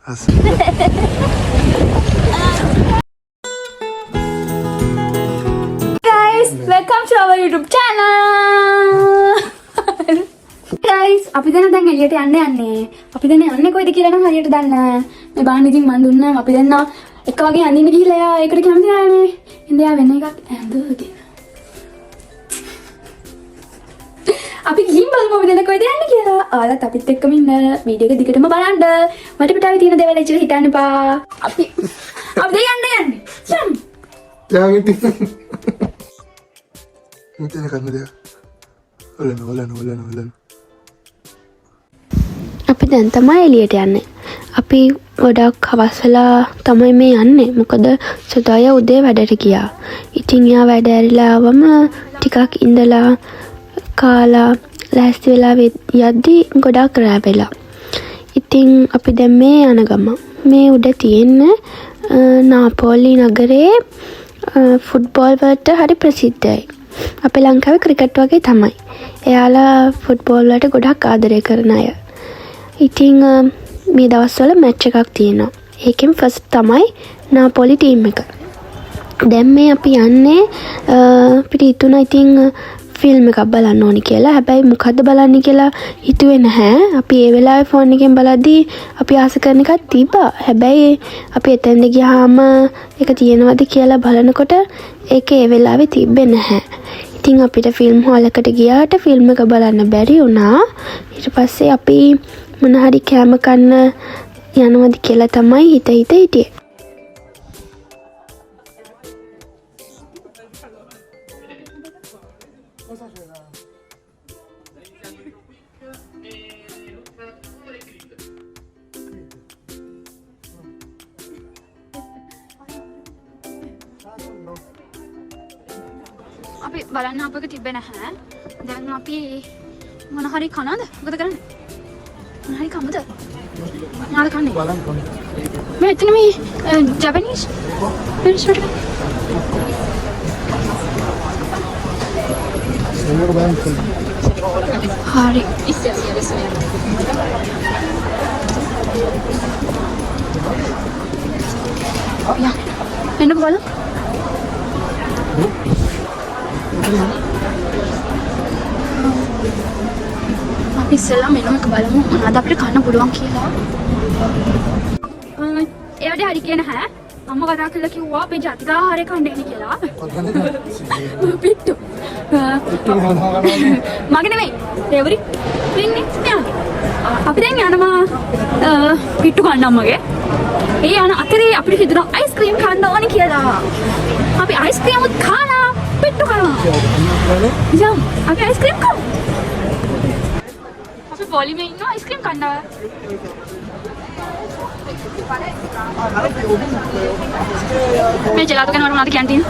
Guys, welcome to our YouTube channel. Guys, අපි දැන් එළියට යන්නේ. අපි දැන් යන්නේ කොයිද කියලා නම් හරියට දන්නේ නැහැ. මේ බාන්න ඉතින් මන් දුන්නා අපි දැන් එක වගේ අඳින්න ගිහිල්ලා එයා ඒකට කැමති නෑනේ. ඉතින් එයා වෙන එකක් ඇඳුවා. අපි ගිහින් බලමු අපි දැන් කොයිද යන්නේ කියලා. ආලත් අපිත් එක්කම ඉන්න වීඩියෝ එක දිගටම බලන්න. මට පිටාවේ තියෙන දේවල් එච්චර හිතන්න එපා. අපි දැන් යන්නේ. සම්. Jangan itu. Nanti nak kena dia. Ulan. අපි දැන් තමයි එළියට යන්නේ. අපි ගොඩක් හවස් වෙලා තමයි මේ යන්නේ. මොකද සදාය උදේ වැඩට ගියා. ඉතින් යා වැඩ ඇරිලා ආවම ටිකක් ඉඳලා කාලා ලෑස්ති වෙලා යද්දි ගොඩක් රෑ වෙලා. ඉතින් අපි දැන් මේ යන ගම. මේ උඩ තියෙන නාපෝලි නගරේ ෆුට්බෝල් වලට හරි ප්‍රසිද්ධයි. අපේ ලංකාවේ ක්‍රිකට් වගේ තමයි. එයාලා ෆුට්බෝල් වලට ගොඩක් ආදරය කරන අය. ඉතින් මේ දවස්වල මැච් එකක් තියෙනවා. ඒකෙන් ෆස්ට් තමයි නාපෝලි ටීම් එක. දැන් මේ අපි යන්නේ අපිට හිතුණා ඉතින් ෆිල්ම් එකක් බලන්න ඕනි කියලා. හැබැයි මොකද්ද බලන්නේ කියලා හිතුවේ නැහැ. අපි ඒ වෙලාවේ ෆෝන් එකෙන් බලද්දී අපි ආස කරන එකක් තිබ්බා. හැබැයි අපි එතෙන්ද ගියාම ඒක තියෙනවද කියලා බලනකොට ඒක ඒ වෙලාවේ තිබ්බේ නැහැ. ඉතින් අපිට ෆිල්ම් හෝල් එකට ගියාට ෆිල්ම් එක බලන්න බැරි වුණා. ඊට පස්සේ අපි මොන හරි කෑම කන්න යනවද කියලා තමයි හිතේ. අපි බලන්න අපක තිබ්බේ නැහැ. දැන් අපි මොන හරි කනද? මොකද කරන්නේ? මොන හරි කමුද? මොනවද කන්නේ? බලන්න කන්නේ. මේ එතන මේ ජපනීස් රෙස්ටෝරන්ට් එක. හරි. යා. එන්න බලන්න. අපි ඉස්සෙල්ලා මෙනු එක බලමු මොනවද අපිට කන්න පුළුවන් කියලා. ඒ වැඩේ හරි කියන හැ. අම්මා කතා කරලා කිව්වා අපේ ජාතික ආහාරය කන්න එන්න කියලා. පිට්ටු. මගේ නෙමෙයි. ඒවරි. වෙන්නේ නෑ. අපි දැන් යනවා පිට්ටු කන්න අම්මගේ. ඒ යන අතරේ අපිට හිතුණා අයිස්ක්‍රීම් කන්න ඕනේ කියලා. අපි අයිස්ක්‍රීම් උත් කාලා පිට්ටු කනවා. යම් අපි අයිස්ක්‍රීම් කමු. අපි පොලිමේ ඉන්නවා අයිස්ක්‍රීම් කන්නවා. මේ ජෙලාටෝ කනවා මොනවද canteen?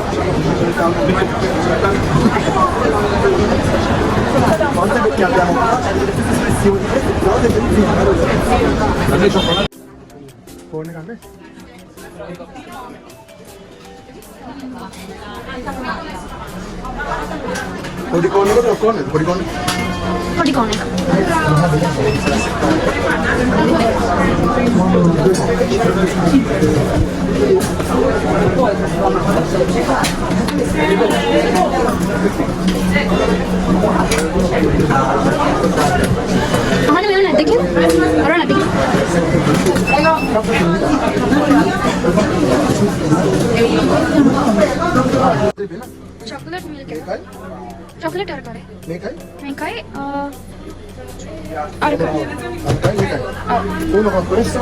Phone kan deh. Podi kone ko kone? Podi kone. පොඩි කෝන එක. අහන්න මෙව නැද්ද කියලා? අර නැද්ද කියලා? චොකලට් මිල්ක් එක. චොකලට් අර කරේ. මේකයි අර කරේ. Uno con questo,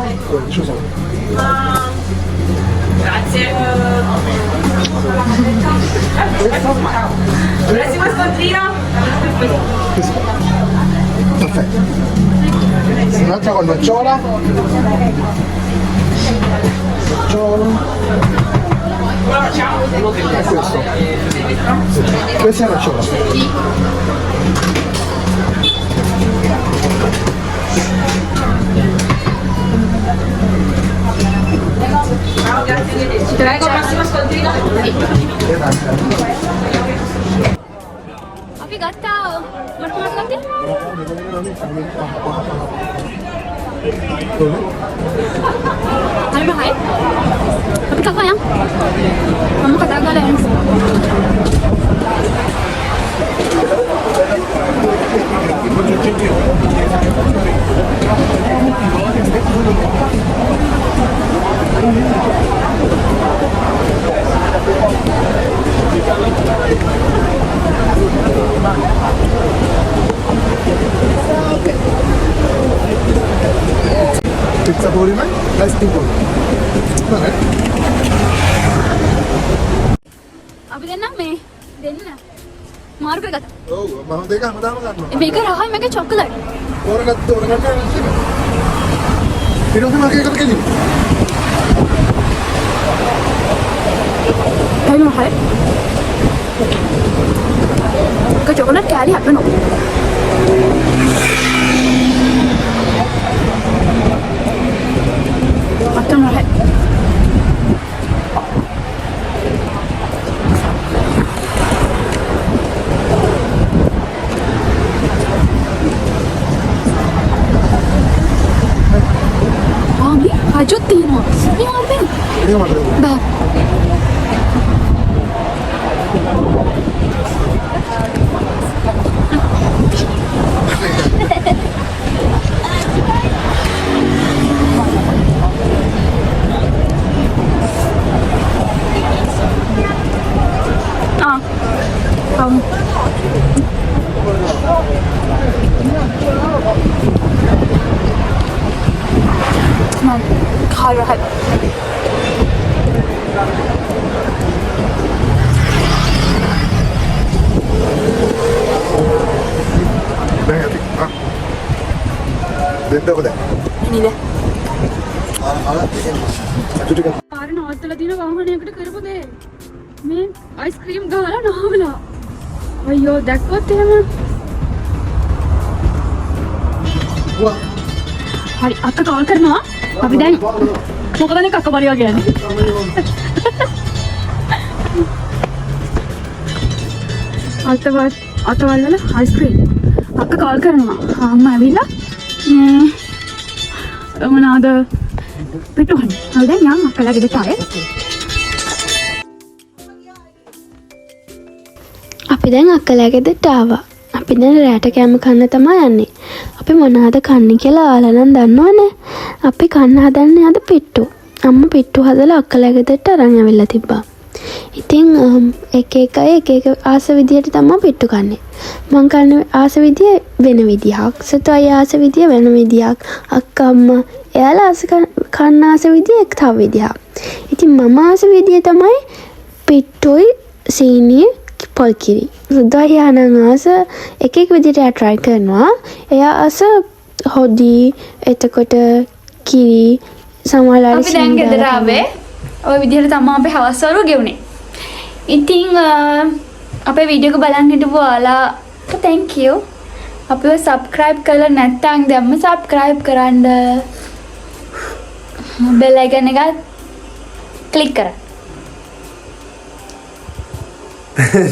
scusa. Grazie. Prossimo scontrino. Perfetto. Un'altra con nocciola. Nocciola. E questo. Questa è nocciola. Prego, prossimo scontrino. අපි ගත්තා. මට මොනවද ගත්තේ? හරිම හයි. අපි කකා යම්. මම කතා කරලා යන්න. Pizza පොලිමයි ලයිස්ටිං පොලි. හරි. අපි දෙන්නම් මේ දෙන්න. මාරු කරගත්තා. ඔව් මම දෙක හැමදාම ගන්නවා. මේක රහයි මේක චොකලට්. ඕරගත්ත ඊට පස්සේ මගේ එකට ගෙලින්. හරිම හයි. මේක චොකලට් කෑලි හදනවා. අතන හයි. Hajut තියෙනවා. මේ වන්දෙන්. ඒක මට බෑ. Higher height. දැන් අපි දෙන්න ඔබ දැන්. නිල. අතු ටික පාර නවත්තලා තියෙන වාහනයකට කරපු දේ. මේ අයිස්ක්‍රීම් ගහලා නාවලා. අයියෝ දැක්කොත් එහෙම. වා හරි අක්ක කෝල් කරනවා. අපි දැන් මොකදනේ කක්ක බරියා කියන්නේ. අතවල් වල අයිස්ක්‍රීම්. අක්ක කෝල් කරනවා. අම්මා ඇවිල්ලා මොනවාද පිටුහන්. හරි දැන් යන්න අක්කලාගේ දෙටාය. අපි දැන් අක්කලාගේ දෙට ආවා. අපි දැන් රැට කෑම කන්න තමයි යන්නේ. අපි මොනවද කන්නේ කියලා ආලා නම් දන්නවනේ. අපි කන්න හදන්නේ අද පිට්ටු. අම්මා පිට්ටු හදලා අක්කලාගේ දෙට අරන් ඇවිල්ලා තිබ්බා. ඉතින් එක ආස විදියට තමයි පිට්ටු කන්නේ. මං කන්නේ ආස විදිය වෙන විදියක්. සතුයි ආස විදිය වෙන විදියක්. අක්කා අම්මා එයාලා කන්න ආස විදිය එක් තව විදියක්. ඉතින් මම ආස විදිය තමයි පිට්ටුයි සීනිය පොල් කිරි. සුදායානං ආස එක විදිහට try කරනවා. එයා ආස හොදි එතකොට කිරි සමහරවල් අපි දැන් ගෙදර ආවේ. ඔය විදිහට තමයි අපි හවස්වරු ගෙවුනේ. ඉතින් අපේ වීඩියෝ එක බලන් හිටපු ඔයාලාට thank you. අපිව subscribe කරලා නැත්නම් දැම්ම subscribe කරන්න. bell icon එක click කරන්න.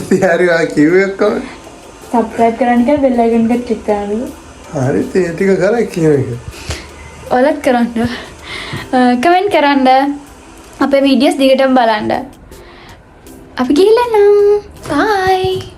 තියාරියා කිව්වේ කොහොමද? subscribe කරන්න කියලා bell icon එක click කරන්න. හරි ඒ ටික කරා කියන එක. ඔයාලත් කරන්න. කමෙන්ට් කරන්න. අපේ වීඩියෝස් දිගටම බලන්න. අපි ගිහලා නම් bye.